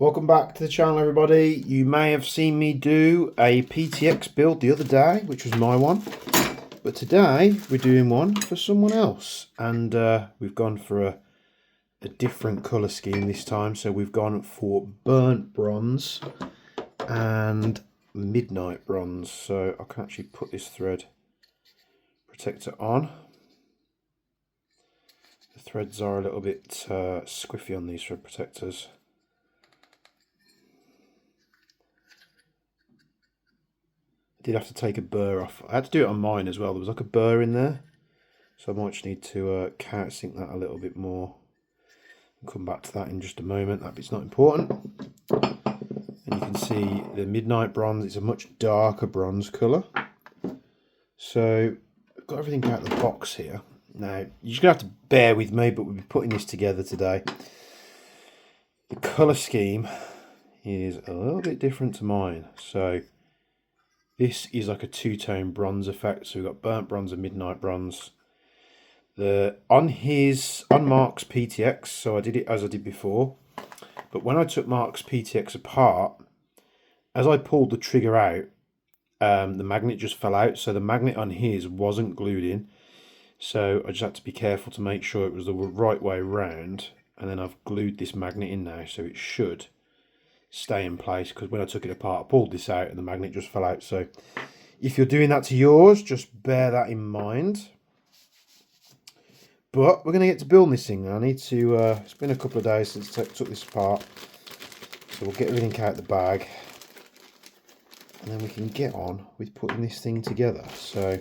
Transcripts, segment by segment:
Welcome back to the channel, everybody. You may have seen me do a PTX build the other day, which was my one, but today we're doing one for someone else, and we've gone for a different colour scheme this time. So we've gone for burnt bronze and midnight bronze. So I can actually put this thread protector on. The threads are a little bit squiffy on these thread protectors. Did have to take a burr off. I had to do it on mine as well. There was like a burr in there, so I might just need to countersink that a little bit more. I'll come back to that in just a moment. That bit's not important. And you can see the midnight bronze. It's a much darker bronze colour. So I've got everything out of the box here. Now you're just gonna have to bear with me, but we'll be putting this together today. The colour scheme is a little bit different to mine. So this is like a two-tone bronze effect. So we've got burnt bronze and midnight bronze. On Mark's PTX, so I did it as I did before. But when I took Mark's PTX apart, as I pulled the trigger out, the magnet just fell out. So the magnet on his wasn't glued in. So I just had to be careful to make sure it was the right way round. And then I've glued this magnet in now, so it should stay in place, because when I took it apart I pulled this out and the magnet just fell out. So if you're doing that to yours, just bear that in mind. But we're going to get to building this thing. I need to it's been a couple of days since I took this apart, so we'll get everything out of the bag and then we can get on with putting this thing together. So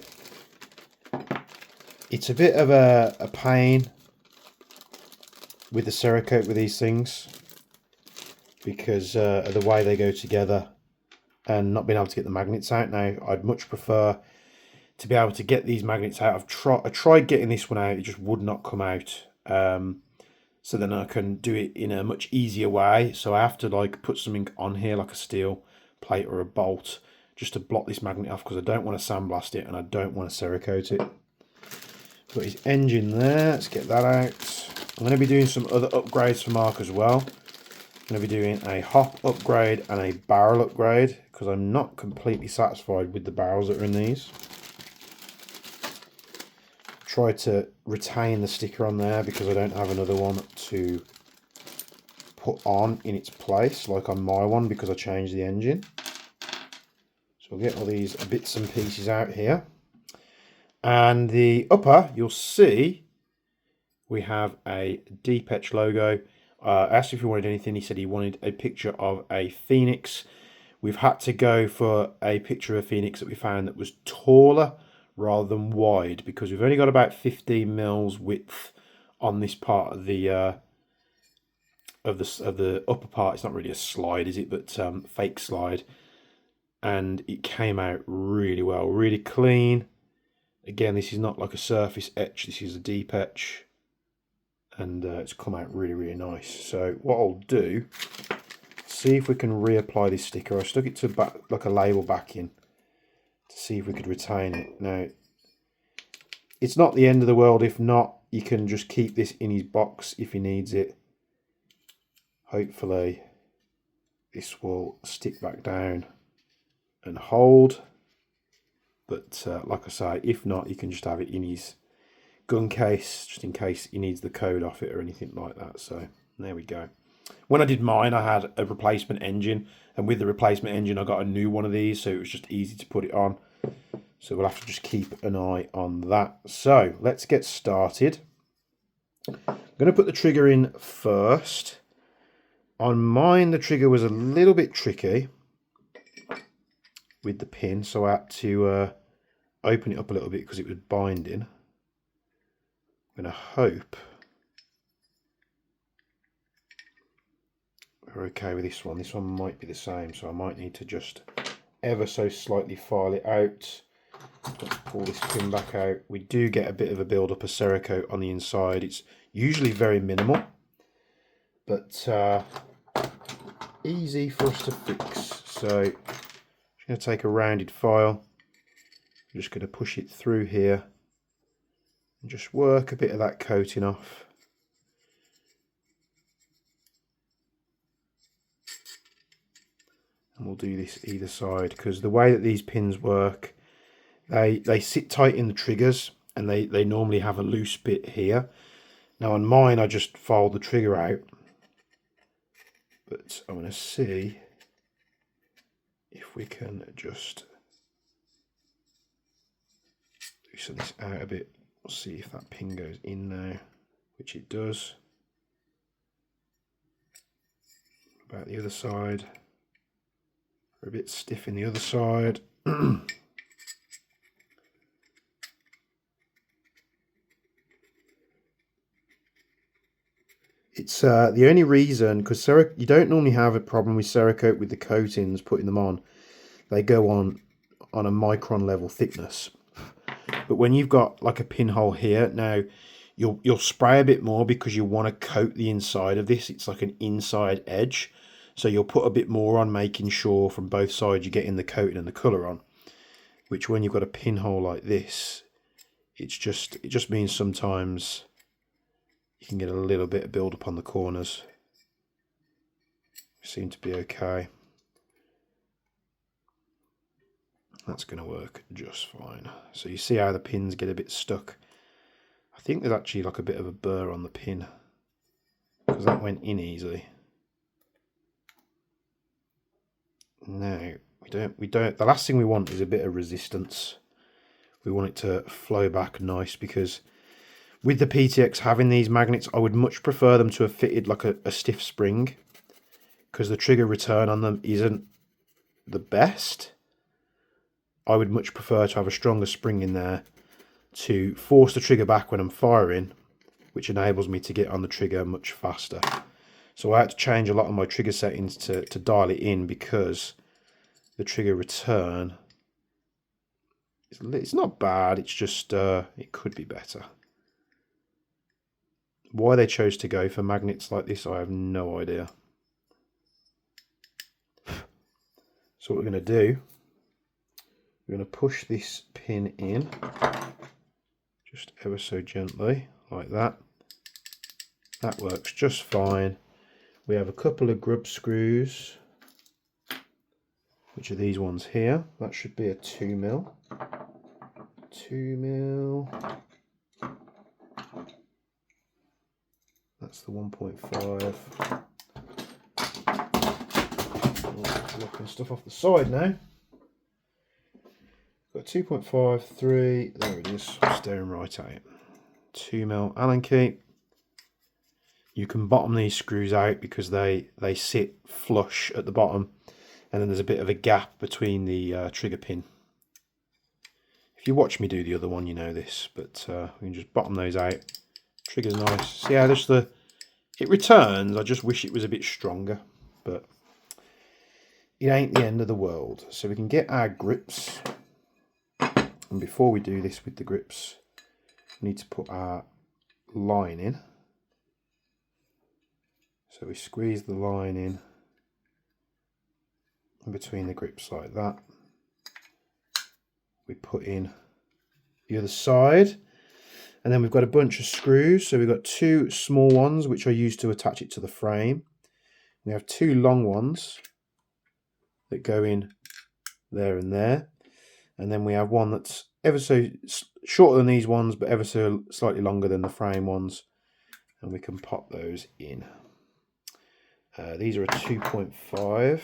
it's a bit of a pain with the Cerakote with these things, because of the way they go together and not being able to get the magnets out. Now I'd much prefer to be able to get these magnets out. I tried getting this one out, it just would not come out. So then I can do it in a much easier way. So I have to like put something on here like a steel plate or a bolt just to block this magnet off, because I don't want to sandblast it and I don't want to Cerakote it. Got his engine there, let's get that out. I'm going to be doing some other upgrades for Mark as well. I'm going to be doing a hop upgrade and a barrel upgrade, because I'm not completely satisfied with the barrels that are in these. Try to retain the sticker on there because I don't have another one to put on in its place like on my one, because I changed the engine. So we'll get all these bits and pieces out here. And the upper, you'll see we have a Deep Etch logo. I asked if he wanted anything. He said he wanted a picture of a phoenix. We've had to go for a picture of a phoenix that we found that was taller rather than wide, because we've only got about 15 mils width on this part of the upper part. It's not really a slide, is it? But fake slide, and it came out really well, really clean. Again, this is not like a surface etch. This is a deep etch. And it's come out really, really nice. So what I'll do, see if we can reapply this sticker. I stuck it to back, like a label backing, to see if we could retain it. Now, it's not the end of the world. If not, you can just keep this in his box if he needs it. Hopefully this will stick back down and hold. But like I say, if not, you can just have it in his gun case, just in case he needs the code off it or anything like that. So there we go. When I did mine, I had a replacement engine, and with the replacement engine I got a new one of these, so it was just easy to put it on. So we'll have to just keep an eye on that. So let's get started. I'm going to put the trigger in first. On mine, the trigger was a little bit tricky with the pin, so I had to open it up a little bit because it was binding. I'm going to hope we're okay with this one. This one might be the same, so I might need to just ever so slightly file it out. Let's pull this pin back out. We do get a bit of a build-up of Cerakote on the inside. It's usually very minimal, but easy for us to fix. So I'm just going to take a rounded file. I'm just going to push it through here and just work a bit of that coating off. And we'll do this either side, because the way that these pins work, they sit tight in the triggers, and they normally have a loose bit here. Now on mine, I just fold the trigger out, but I'm going to see if we can just loosen this out a bit. We'll see if that pin goes in now, which it does. About the other side. We're a bit stiff in the other side. It's the only reason, because you don't normally have a problem with Cerakote with the coatings, putting them on. They go on a micron level thickness. But when you've got like a pinhole here, now you'll spray a bit more because you want to coat the inside of this. It's like an inside edge. So you'll put a bit more on, making sure from both sides you're getting the coating and the colour on. Which when you've got a pinhole like this, it just means sometimes you can get a little bit of build up on the corners. Seem to be okay. That's going to work just fine. So you see how the pins get a bit stuck. I think there's actually like a bit of a burr on the pin, because that went in easily. No, we don't. The last thing we want is a bit of resistance. We want it to flow back nice, because with the PTX having these magnets, I would much prefer them to have fitted like a stiff spring, because the trigger return on them isn't the best. I would much prefer to have a stronger spring in there to force the trigger back when I'm firing, which enables me to get on the trigger much faster. So I had to change a lot of my trigger settings to dial it in, because the trigger return, it's not bad, it's just it could be better. Why they chose to go for magnets like this, I have no idea. So what we're going to do, we're going to push this pin in just ever so gently, like that. That works just fine. We have a couple of grub screws, which are these ones here. That should be a 2mm. 2mm. That's the 1.5. Locking stuff off the side now. Got 2.5, 3. There it is. Staring right at it. 2mm Allen key. You can bottom these screws out because they sit flush at the bottom, and then there's a bit of a gap between the trigger pin. If you watch me do the other one, you know this, but we can just bottom those out. Trigger's nice. See how just it returns. I just wish it was a bit stronger, but it ain't the end of the world. So we can get our grips, and before we do this with the grips, we need to put our line in. So we squeeze the line in between the grips like that. We put in the other side, and then we've got a bunch of screws. So we've got 2 small ones which I use to attach it to the frame. We have 2 long ones that go in there and there, and then we have one that's ever so shorter than these ones but ever so slightly longer than the frame ones, and we can pop those in. These are a 2.5.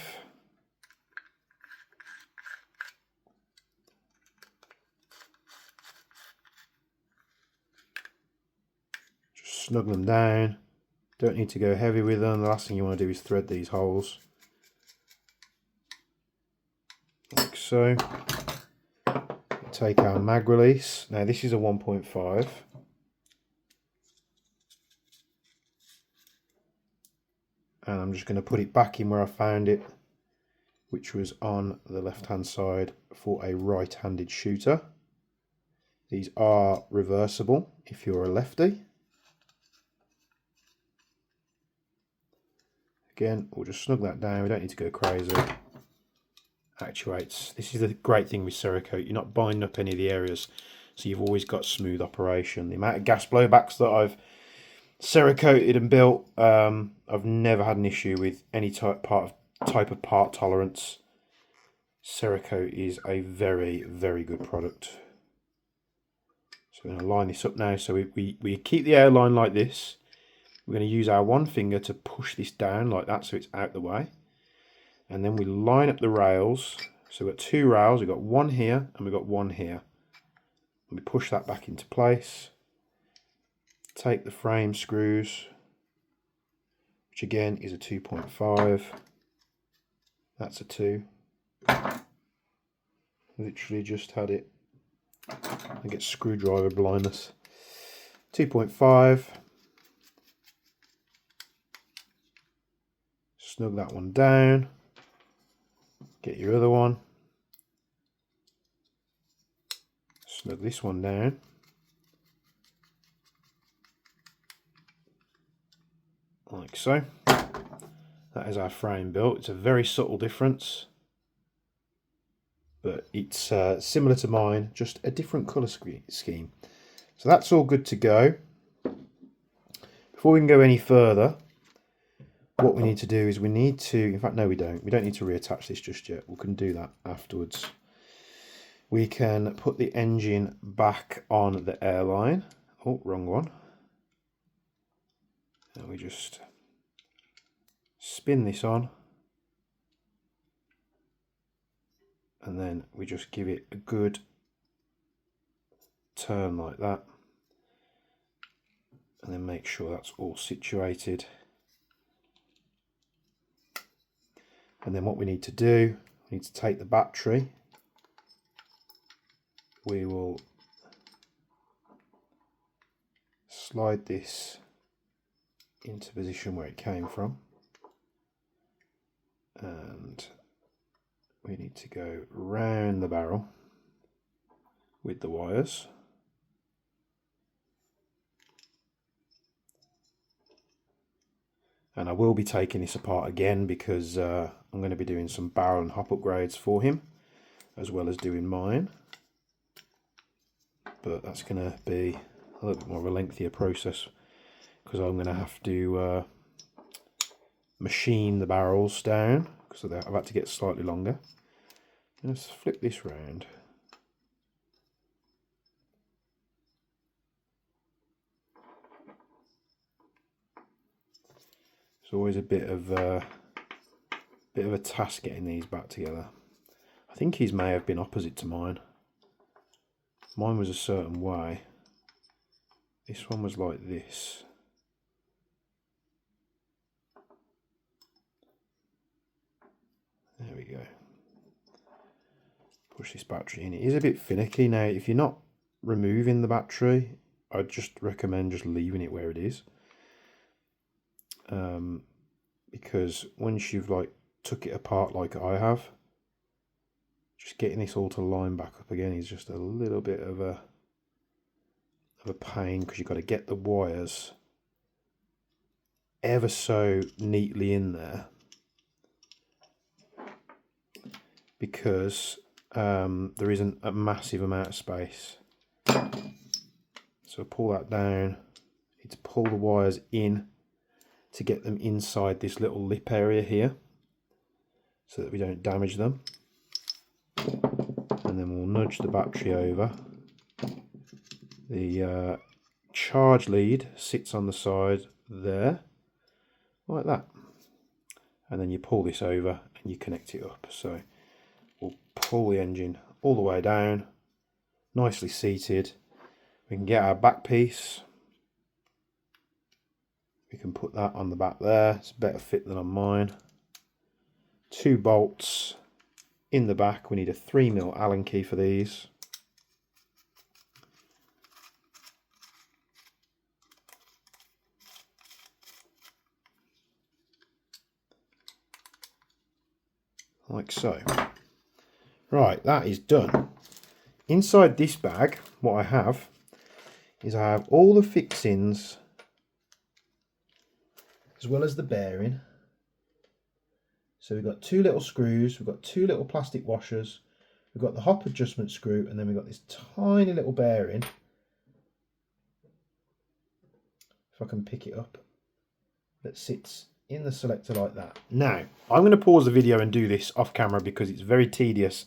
Just snug them down. Don't need to go heavy with them. The last thing you want to do is thread these holes. Like so. Take our mag release. Now this is a 1.5. And I'm just going to put it back in where I found it, which was on the left hand side for a right handed shooter. These are reversible if you're a lefty. Again, we'll just snug that down. We don't need to go crazy. Actuates. This is the great thing with Cerakote. You're not binding up any of the areas, so you've always got smooth operation. The amount of gas blowbacks that I've Cerakoted and built, I've never had an issue with any type of part tolerance. Cerakote is a very, very good product. So we're going to line this up now. So we keep the airline like this. We're going to use our one finger to push this down like that so it's out the way. And then we line up the rails. So we've got two rails. We've got one here and we've got one here. And we push that back into place. Take the frame screws, which again is a 2.5. That's a 2. Literally just had it. I get screwdriver blindness. 2.5. Snug that one down. Get your other one. Snug this one down. Like so. That is our frame built. It's a very subtle difference, but it's similar to mine, just a different colour scheme. So that's all good to go. Before we can go any further, what we need to do is we need to, in fact no we don't need to reattach this just yet. We can do that afterwards. We can put the engine back on the airline. Oh, wrong one. And we just spin this on, and then we just give it a good turn like that, and then make sure that's all situated. And then what we need to do, we need to take the battery. We will slide this into position where it came from, and we need to go round the barrel with the wires. And I will be taking this apart again because I'm going to be doing some barrel and hop upgrades for him, as well as doing mine. But that's going to be a little bit more of a lengthier process because I'm going to have to machine the barrels down because I've had to get slightly longer. Let's flip this round. It's always a bit of a task getting these back together. I think his may have been opposite to mine. Mine was a certain way. This one was like this. There we go. Push this battery in. It is a bit finicky. Now, if you're not removing the battery, I'd just recommend just leaving it where it is. Because once you've like took it apart like I have, just getting this all to line back up again is just a little bit of a pain because you've got to get the wires ever so neatly in there because there isn't a massive amount of space. So pull that down. Need to pull the wires in to get them inside this little lip area here so that we don't damage them. And then we'll nudge the battery over. The charge lead sits on the side there, like that. And then you pull this over and you connect it up. So we'll pull the engine all the way down, nicely seated. We can get our back piece. We can put that on the back there. It's a better fit than on mine. 2 bolts in the back. We need a 3mm Allen key for these. Like so. Right, that is done. Inside this bag, what I have is I have all the fixings as well as the bearing. So we've got 2 little screws, we've got 2 little plastic washers, we've got the hop adjustment screw, and then we've got this tiny little bearing. If I can pick it up, that sits in the selector like that. Now, I'm going to pause the video and do this off camera because it's very tedious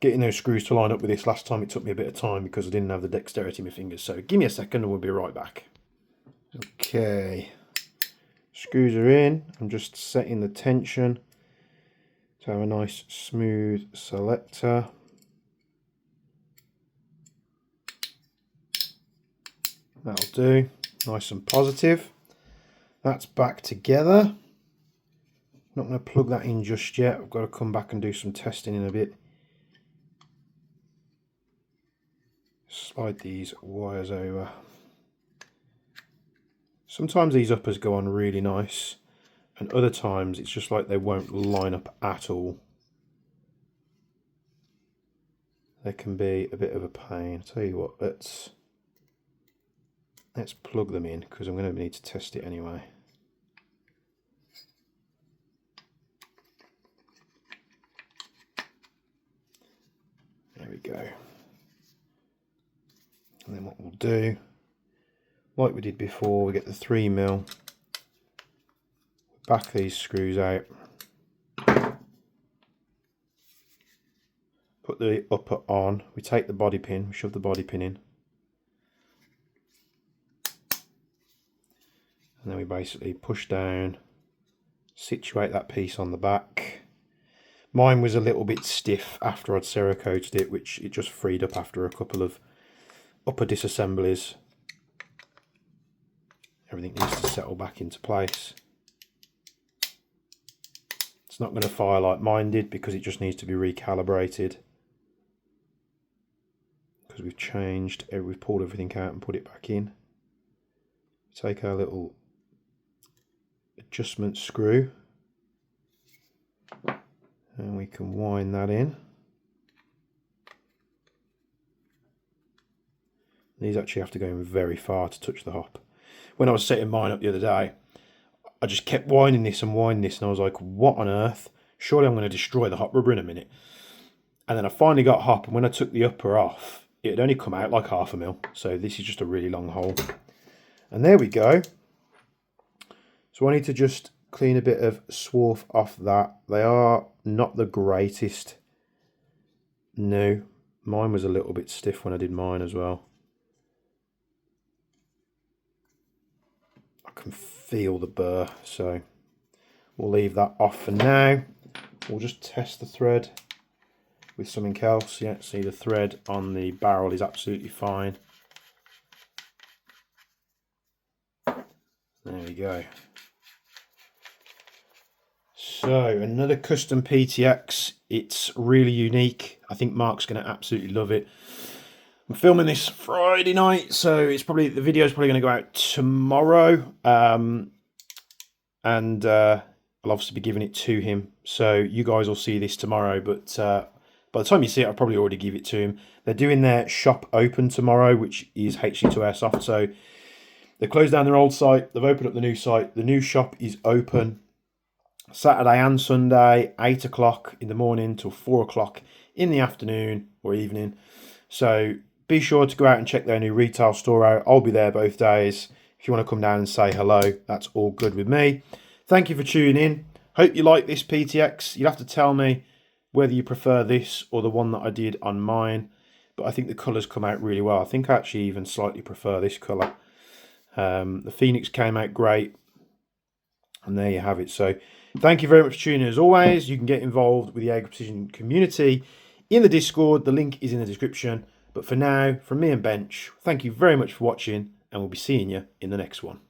getting those screws to line up with this. Last time it took me a bit of time because I didn't have the dexterity in my fingers. So give me a second and we'll be right back. Okay, screws are in. I'm just setting the tension to have a nice smooth selector. That'll do, nice and positive. That's back together. Not going to plug that in just yet. I've got to come back and do some testing in a bit. Slide these wires over. Sometimes these uppers go on really nice, and other times it's just like they won't line up at all. They can be a bit of a pain. I'll tell you what, let's plug them in because I'm going to need to test it anyway. There we go. And then what we'll do, like we did before, we get the 3mm, back these screws out, put the upper on, we take the body pin, we shove the body pin in, and then we basically push down, situate that piece on the back. Mine was a little bit stiff after I'd Cerakoted it, which it just freed up after a couple of upper disassemblies. Everything needs to settle back into place. It's not going to fire like mine did because it just needs to be recalibrated. Because we've pulled everything out and put it back in. Take our little adjustment screw and we can wind that in. These actually have to go in very far to touch the hop. When I was setting mine up the other day, I just kept winding this, and I was like, what on earth? Surely I'm going to destroy the hop rubber in a minute. And then I finally got hop, and when I took the upper off, it had only come out like 1/2 mil. So this is just a really long hole. And there we go. So I need to just clean a bit of swarf off that. They are not the greatest. No, mine was a little bit stiff when I did mine as well. I can feel the burr, so we'll leave that off for now. We'll just test the thread with something else. Yeah, see, the thread on the barrel is absolutely fine. There we go. So another custom PTX. It's really unique. I think Mark's going to absolutely love it. I'm filming this Friday night, so it's probably, the video is probably going to go out tomorrow, and I'll obviously be giving it to him. So you guys will see this tomorrow, but by the time you see it, I'll probably already give it to him. They're doing their shop open tomorrow, which is HC2 Airsoft. So they closed down their old site. They've opened up the new site. The new shop is open Saturday and Sunday, 8 o'clock in the morning till 4 o'clock in the afternoon or evening. So be sure to go out and check their new retail store out. I'll be there both days. If you want to come down and say hello, that's all good with me. Thank you for tuning in. Hope you like this PTX. You'll have to tell me whether you prefer this or the one that I did on mine. But I think the colours come out really well. I think I actually even slightly prefer this colour. The Phoenix came out great. And there you have it. So thank you very much for tuning in as always. You can get involved with the Jaeger Precision community in the Discord. The link is in the description. But for now, from me and Bench, thank you very much for watching, and we'll be seeing you in the next one.